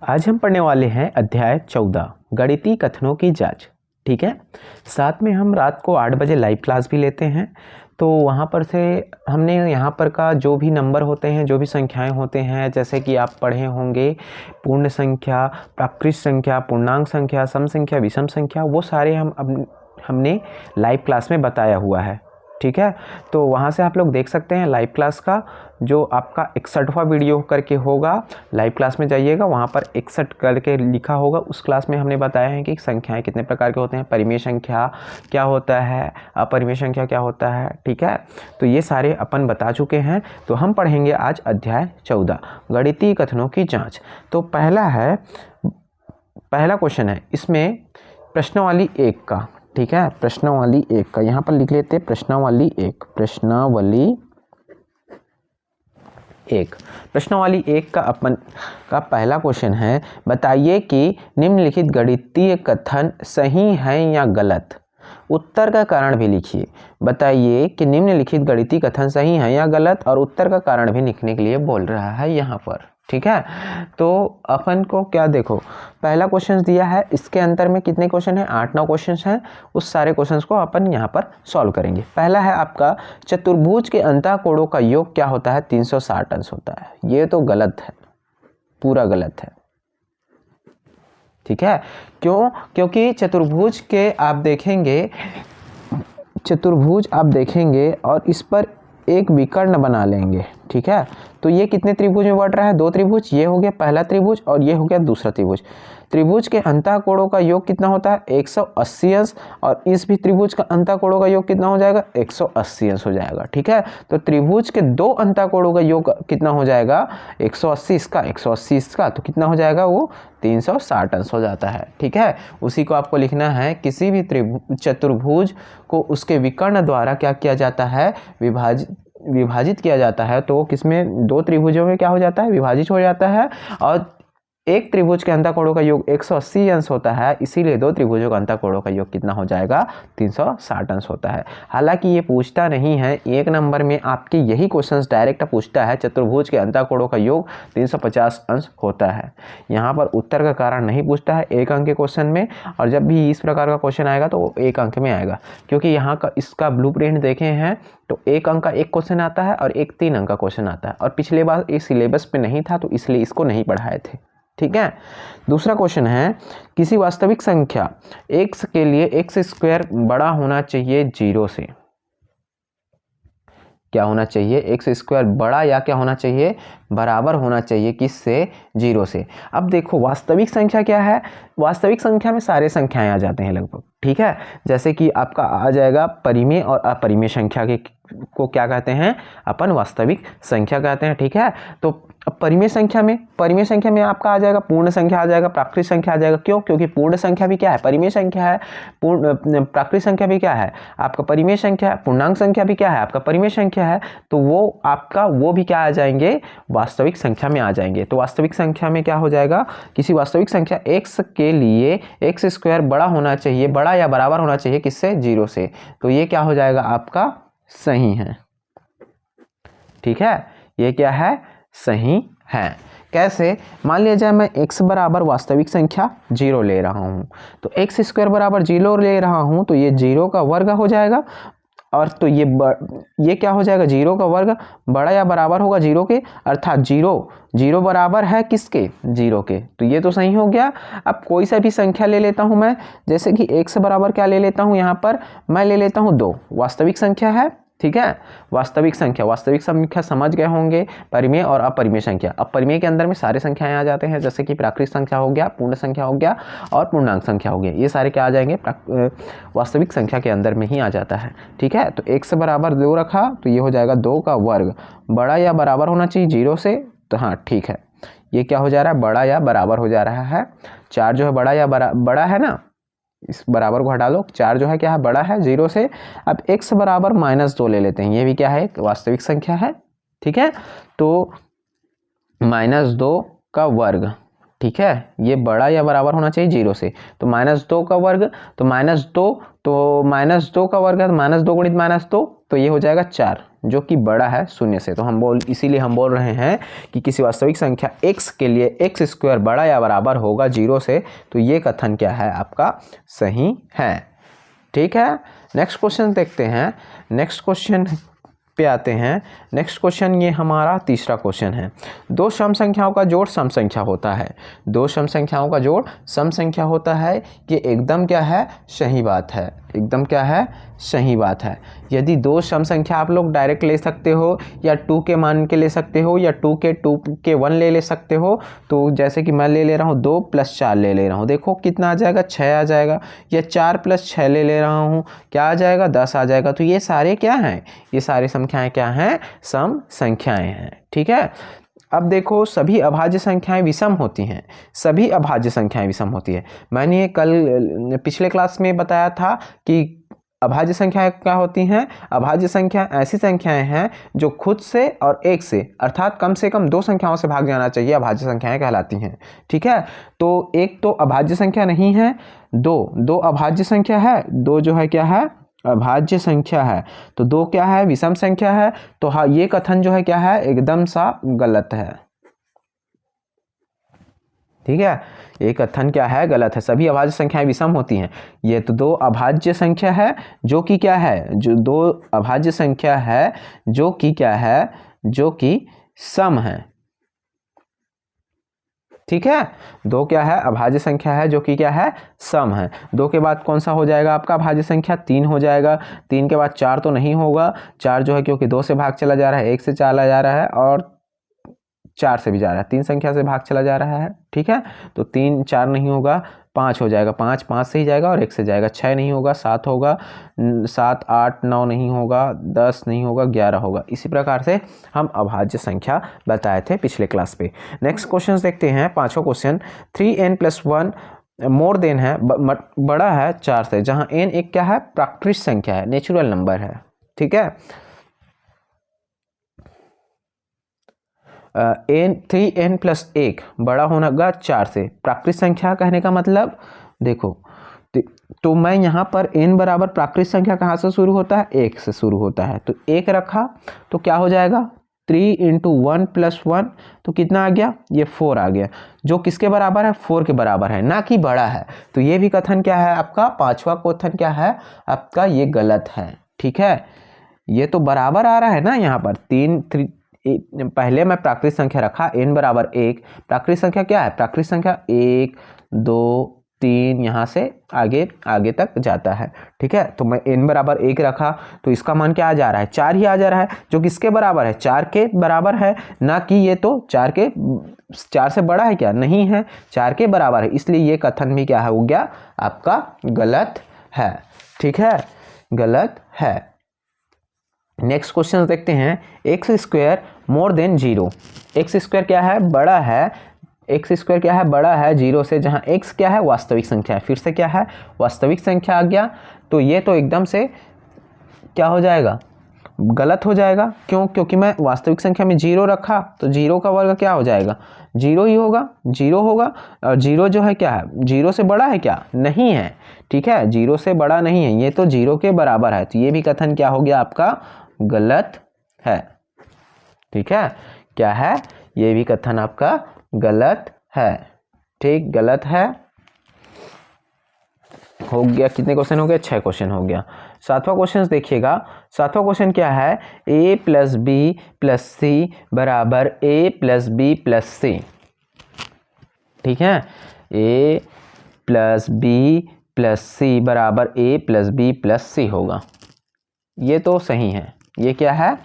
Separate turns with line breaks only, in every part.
आज हम पढ़ने वाले हैं अध्याय 14 गणितीय कथनों की जांच। ठीक है, साथ में हम रात को 8 बजे लाइव क्लास भी लेते हैं। तो वहाँ पर से हमने यहाँ पर का जो भी नंबर होते हैं, जो भी संख्याएं होते हैं, जैसे कि आप पढ़े होंगे पूर्ण संख्या, प्राकृत संख्या, पूर्णांक संख्या, सम संख्या, विषम संख्या, वो सारे हमने लाइव क्लास में बताया हुआ है। ठीक है, तो वहाँ से आप लोग देख सकते हैं लाइव क्लास का जो आपका 61वां वीडियो करके होगा। लाइव क्लास में जाइएगा, वहाँ पर 61 करके लिखा होगा। उस क्लास में हमने बताया है कि संख्याएं कितने प्रकार के होते हैं, परिमेय संख्या क्या होता है, अपरिमेय संख्या क्या होता है। ठीक है, तो ये सारे अपन बता चुके हैं। तो हम पढ़ेंगे आज अध्याय 14 गणितीय कथनों की जाँच। तो पहला क्वेश्चन है इसमें प्रश्नावली 1 का। ठीक है, प्रश्नावली 1 का यहाँ पर लिख लेते हैं। प्रश्नावली 1 का अपन का पहला क्वेश्चन है, बताइए कि निम्नलिखित गणितीय कथन सही है या गलत। उत्तर का कारण भी लिखिए। बताइए कि निम्नलिखित गणितीय कथन सही है या गलत, और उत्तर का कारण भी लिखने के लिए बोल रहा है यहाँ पर। ठीक है, तो अपन को क्या देखो, पहला क्वेश्चन दिया है, इसके अंतर में कितने क्वेश्चन हैं, 8-9 क्वेश्चन हैं। उस सारे क्वेश्चंस को अपन यहाँ पर सॉल्व करेंगे। पहला है आपका, चतुर्भुज के अंतःकोणों का योग क्या होता है, 360 अंश होता है। ये तो गलत है, पूरा गलत है। ठीक है, क्यों? क्योंकि चतुर्भुज आप देखेंगे और इस पर एक विकर्ण बना लेंगे। ठीक है, तो ये कितने त्रिभुज में बढ़ रहा है, 2 त्रिभुज। ये हो गया पहला त्रिभुज और ये हो गया दूसरा त्रिभुज। त्रिभुज के अंतःकोणों का योग कितना होता है, 180 अंश, और इस भी त्रिभुज का अंतःकोणों का योग कितना हो जाएगा, 180 अंश हो जाएगा। ठीक है, तो त्रिभुज के 2 अंतःकोणों का योग कितना हो जाएगा, 180 इसका, 180 इसका, तो कितना हो जाएगा, वो 360 अंश हो जाता है। ठीक है, उसी को आपको लिखना है। किसी भी चतुर्भुज को उसके विकर्ण द्वारा क्या किया जाता है, विभाजित किया जाता है। तो किसमें, 2 त्रिभुजों में क्या हो जाता है, विभाजित हो जाता है। और एक त्रिभुज के अंतःकोणों का योग 180 अंश होता है, इसीलिए 2 त्रिभुजों का अंतःकोणों का योग कितना हो जाएगा, 360 अंश होता है। हालांकि ये पूछता नहीं है, 1 नंबर में आपके यही क्वेश्चंस डायरेक्ट पूछता है, चतुर्भुज के अंतःकोणों का योग 350 अंश होता है। यहाँ पर उत्तर का कारण नहीं पूछता है 1 अंक के क्वेश्चन में, और जब भी इस प्रकार का क्वेश्चन आएगा तो वो 1 अंक में आएगा। क्योंकि यहाँ का इसका ब्लूप्रिंट देखे हैं तो 1 अंक का एक क्वेश्चन आता है और एक 3 अंक का क्वेश्चन आता है, और पिछले बार इस सिलेबस में नहीं था तो इसलिए इसको नहीं पढ़ाए थे। ठीक है, दूसरा क्वेश्चन है, किसी वास्तविक संख्या x के लिए x² बड़ा होना चाहिए 0 से। क्या होना चाहिए, x² बड़ा या क्या होना चाहिए, बराबर होना चाहिए किससे, 0 से। अब देखो वास्तविक संख्या क्या है, वास्तविक संख्या में सारे संख्याएं आ जाते हैं लगभग। ठीक है, जैसे कि आपका आ जाएगा परिमेय और अपरिमेय संख्या को क्या कहते हैं, अपन वास्तविक संख्या कहते हैं। ठीक है, तो परिमेय संख्या में आपका आ जाएगा पूर्ण संख्या, आ जाएगा प्राकृत संख्या आ जाएगा। क्यों? क्योंकि पूर्ण संख्या भी क्या है, परिमेय संख्या है। प्राकृत संख्या भी क्या है, आपका परिमेय संख्या है। पूर्णांक संख्या भी क्या है, आपका परिमेय संख्या है। तो वो भी क्या आ जाएंगे, वास्तविक संख्या में आ जाएंगे। तो वास्तविक संख्या में क्या हो जाएगा, किसी वास्तविक संख्या x के लिए x² बड़ा होना चाहिए, बड़ा या बराबर होना चाहिए किससे, 0 से। तो ये क्या हो जाएगा, आपका सही है। ठीक है, ये क्या है, सही है। कैसे, मान लिया जाए मैं x बराबर वास्तविक संख्या 0 ले रहा हूं, तो x² बराबर 0 ले रहा हूं, तो ये 0 का वर्ग हो जाएगा। और तो ये क्या हो जाएगा, 0 का वर्ग बड़ा या बराबर होगा 0 के, अर्थात 0 बराबर है किसके, 0 के। तो ये तो सही हो गया। अब कोई सा भी संख्या ले लेता हूं मैं, जैसे कि x बराबर क्या ले लेता हूं, यहाँ पर मैं ले लेता हूं 2, वास्तविक संख्या है। ठीक है, वास्तविक संख्या समझ गए होंगे, परिमेय और अपरिमेय संख्या। अब परिमेय के अंदर में सारे संख्याएं आ जाते हैं, जैसे कि प्राकृत संख्या हो गया, पूर्ण संख्या हो गया और पूर्णांक संख्या हो गया। ये सारे क्या आ जाएंगे, वास्तविक संख्या के अंदर में ही आ जाता है। ठीक है, तो x बराबर 2 रखा, तो ये हो जाएगा 2 का वर्ग, बड़ा या बराबर होना चाहिए 0 से। तो हाँ ठीक है, ये क्या हो जा रहा है, बड़ा या बराबर हो जा रहा है। 4 जो है बड़ा या बड़ा है ना, इस बराबर को हटा लो, 4 जो है क्या है, बड़ा है 0 से। अब x बराबर -2 ले लेते हैं, ये भी क्या है, एक वास्तविक संख्या है। ठीक है, तो -2 का वर्ग, ठीक है, ये बड़ा या बराबर होना चाहिए 0 से। तो -2 का वर्ग, तो -2 का वर्ग है, -2 गुणित -2, तो ये हो जाएगा 4। जो कि बड़ा है शून्य से। तो इसीलिए हम बोल रहे हैं कि किसी वास्तविक संख्या x के लिए x स्क्वायर बड़ा या बराबर होगा 0 से, तो ये कथन क्या है आपका सही है। ठीक है, नेक्स्ट क्वेश्चन देखते हैं। नेक्स्ट क्वेश्चन पे आते हैं। नेक्स्ट क्वेश्चन ये हमारा तीसरा क्वेश्चन है। दो सम संख्याओं का जोड़ सम संख्या होता है। दो सम संख्याओं का जोड़ सम संख्या होता है, ये एकदम क्या है सही बात है, एकदम क्या है सही बात है। यदि दो सम संख्या आप लोग डायरेक्ट ले सकते हो या 2 के मान के ले सकते हो या 2 के 1 ले सकते हो। तो जैसे कि मैं ले रहा हूँ 2 + 4 ले रहा हूँ, देखो कितना आ जाएगा 6 आ जाएगा, या 4 + 6 ले रहा हूँ, क्या आ जाएगा 10 आ जाएगा। तो ये सारे क्या हैं, ये सारी संख्याएं क्या हैं सम संख्याएं हैं। ठीक है, अब देखो सभी अभाज्य संख्याएं विषम होती हैं, सभी अभाज्य संख्याएं विषम होती है। मैंने कल पिछले क्लास में बताया था कि अभाज्य संख्याएं क्या होती हैं। अभाज्य संख्या ऐसी संख्याएं हैं जो खुद से और एक से अर्थात कम से कम 2 संख्याओं से भाग जाना चाहिए, अभाज्य संख्याएं कहलाती हैं। ठीक है, तो एक तो अभाज्य संख्या नहीं है, दो अभाज्य संख्या है, दो जो है क्या है अभाज्य संख्या है, तो 2 क्या है विषम संख्या है। तो हाँ, ये कथन जो है क्या है एकदम सा गलत है। ठीक है, ये कथन क्या है गलत है। सभी अभाज्य संख्याएं विषम होती हैं। ये तो 2 अभाज्य संख्या है जो कि क्या है, जो 2 अभाज्य संख्या है जो कि क्या है, जो कि सम है। ठीक है, 2 क्या है अभाज्य संख्या है जो कि क्या है सम है। 2 के बाद कौन सा हो जाएगा आपका अभाज्य संख्या 3 हो जाएगा। 3 के बाद 4 तो नहीं होगा, 4 जो है क्योंकि 2 से भाग चला जा रहा है, 1 से चला जा रहा है और 4 से भी जा रहा है, 3 संख्या से भाग चला जा रहा है। ठीक है, तो 3 4 नहीं होगा, 5 हो जाएगा, 5 से ही जाएगा और 1 से जाएगा, 6 नहीं होगा, 7 होगा, 7 8 9 नहीं होगा, 10 नहीं होगा, 11 होगा। इसी प्रकार से हम अभाज्य संख्या बताए थे पिछले क्लास पे। नेक्स्ट क्वेश्चन देखते हैं, 5वां क्वेश्चन। 3n + 1 मोर देन है, बड़ा है 4 से, जहां n एक क्या है प्राकृतिक संख्या है, नेचुरल नंबर है। ठीक है, 3n + 1 बड़ा होगा 4 से। प्राकृतिक संख्या कहने का मतलब देखो, तो मैं यहाँ पर n बराबर प्राकृतिक संख्या कहाँ से शुरू होता है 1 से शुरू होता है, तो 1 रखा तो क्या हो जाएगा 3 × 1 + 1, तो कितना आ गया ये 4 आ गया, जो किसके बराबर है 4 के बराबर है, ना कि बड़ा है। तो ये भी कथन क्या है आपका 5वां कथन क्या है आपका, ये गलत है। ठीक है, ये तो बराबर आ रहा है ना, यहाँ पर 3 पहले मैं प्राकृतिक संख्या रखा n बराबर 1, प्राकृतिक संख्या क्या है प्राकृतिक संख्या 1 2 3 यहाँ से आगे तक जाता है। ठीक है, तो मैं n बराबर 1 रखा तो इसका मान क्या आ जा रहा है 4 ही आ जा रहा है, जो किसके बराबर है 4 के बराबर है, ना कि ये तो 4 से बड़ा है क्या, नहीं है 4 के बराबर है। इसलिए ये कथन भी क्या हो गया आपका गलत है। ठीक है, गलत है। नेक्स्ट क्वेश्चन देखते हैं। x² मोर देन 0, x² क्या है बड़ा है, x² क्या है बड़ा है 0 से, जहां x क्या है वास्तविक संख्या है, फिर से क्या है वास्तविक संख्या आ गया। तो ये तो एकदम से क्या हो जाएगा गलत हो जाएगा। क्यों, क्योंकि मैं वास्तविक संख्या में 0 रखा तो 0 का वर्ग क्या हो जाएगा 0 ही होगा, 0 होगा। और 0 जो है क्या है 0 से बड़ा है क्या, नहीं है। ठीक है, 0 से बड़ा नहीं है, ये तो 0 के बराबर है। तो ये भी कथन क्या हो गया आपका गलत है। ठीक है, क्या है ये भी कथन आपका गलत है। ठीक, गलत है। हो गया, कितने क्वेश्चन हो गए 6 क्वेश्चन हो गया। 7वां क्वेश्चन देखिएगा। 7वां क्वेश्चन क्या है a + b + c बराबर a + b + c। ठीक है, a + b + c बराबर a + b + c होगा। ये तो सही है, ये क्या है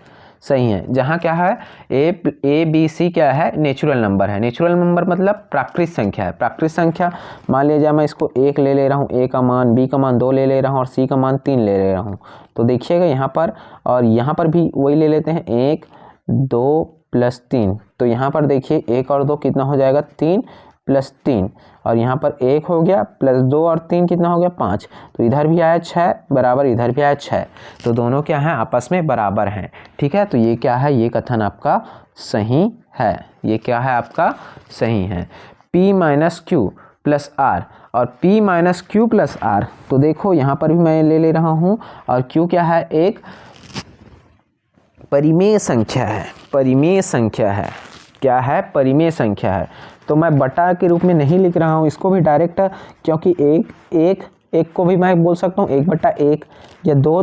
सही है। जहाँ क्या है a b c क्या है नेचुरल नंबर है। नेचुरल नंबर मतलब प्राकृतिक संख्या है। प्राकृतिक संख्या मान लीजिए मैं इसको 1 ले रहा हूँ, a का मान, b का मान 2 ले रहा हूँ और c का मान 3 ले रहा हूँ। तो देखिएगा यहाँ पर और यहाँ पर भी वही ले लेते हैं 1 2 + 3। तो यहाँ पर देखिए 1 और 2 कितना हो जाएगा 3 + 3, और यहाँ पर 1 हो गया +2 और 3 कितना हो गया 5। तो इधर भी आया 6 बराबर, इधर भी आया 6, तो दोनों क्या हैं आपस में बराबर हैं। ठीक है, तो ये क्या है ये कथन आपका सही है। ये क्या है आपका सही है। p - q + r और p - q + r, तो देखो यहाँ पर भी मैं ले रहा हूँ और q क्या है एक परिमेय संख्या है, परिमेय संख्या है, क्या है, परिमेय संख्या है। तो मैं बटा के रूप में नहीं लिख रहा हूँ इसको भी डायरेक्ट, क्योंकि एक को भी मैं बोल सकता हूँ 1/1 या 2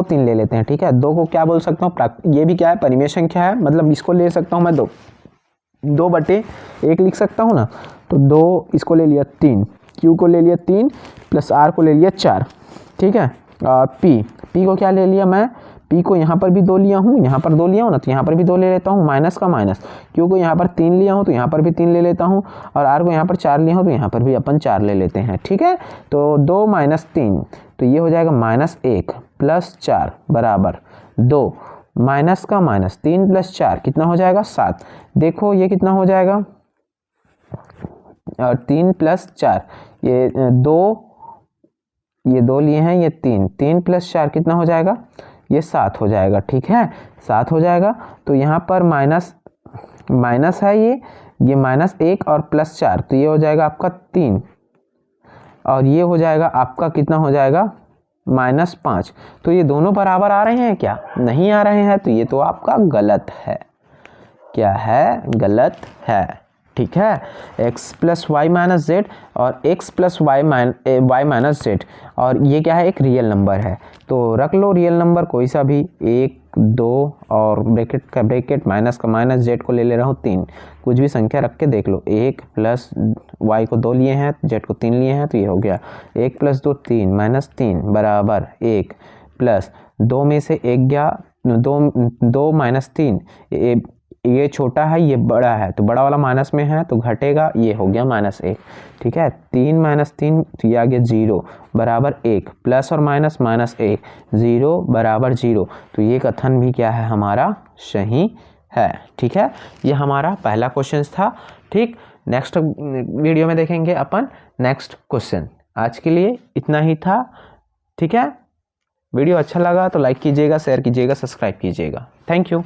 3 ले लेते हैं, ठीक है। 2 को क्या बोल सकता हूँ, ये भी क्या है, परिमेय संख्या है, मतलब इसको ले सकता हूँ मैं 2/1 लिख सकता हूँ ना। तो 2 इसको ले लिया 3, Q को ले लिया 3 प्लस R को ले लिया 4, ठीक है। और P को क्या ले लिया मैं, P को यहाँ पर भी 2 लिया हूँ, यहाँ पर 2 लिया हूँ ना, तो यहाँ पर भी 2 ले लेता हूँ, माइनस का माइनस। Q को यहाँ पर 3 लिया हूँ तो यहाँ पर भी 3 ले लेता हूँ, और R को यहाँ पर 4 लिया हूँ तो यहाँ पर भी अपन 4 ले लेते हैं, ठीक है। तो 2 - 3, तो ये हो जाएगा -1 + 4 बराबर 2, माइनस का माइनस, 3 + 4 कितना हो जाएगा 7। देखो ये कितना हो जाएगा, 3 + 4, ये 2 लिए हैं, ये 3 + 4 कितना हो जाएगा, ये 7 हो जाएगा, ठीक है, 7 हो जाएगा। तो यहाँ पर माइनस है, ये -1 और +4, तो ये हो जाएगा आपका 3, और ये हो जाएगा आपका कितना हो जाएगा -5। तो ये दोनों बराबर आ रहे हैं क्या, नहीं आ रहे हैं, तो ये तो आपका गलत है, क्या है, गलत है, ठीक है। x + y - z और x + y - z, और ये क्या है, एक रियल नंबर है, तो रख लो रियल नंबर कोई सा भी, 1 2 और ब्रैकेट का ब्रैकेट, माइनस का माइनस, z को ले ले रहा हूँ 3, कुछ भी संख्या रख के देख लो। 1 + y को 2 लिए हैं, z को 3 लिए हैं, तो ये हो गया 1 + 2 3 - 3 बराबर 1, प्लस 2 में से 1 गया, 2 - 3, ये छोटा है ये बड़ा है, तो बड़ा वाला माइनस में है तो घटेगा, ये हो गया -1, ठीक है। 3 - 3, तो ये आ गया 0 बराबर 1, प्लस और माइनस -1, 0 बराबर 0, तो ये कथन भी क्या है, हमारा सही है, ठीक है। ये हमारा पहला क्वेश्चन था, ठीक। नेक्स्ट वीडियो में देखेंगे अपन नेक्स्ट क्वेश्चन। आज के लिए इतना ही था, ठीक है। वीडियो अच्छा लगा तो लाइक कीजिएगा, शेयर कीजिएगा, सब्सक्राइब कीजिएगा। Thank you.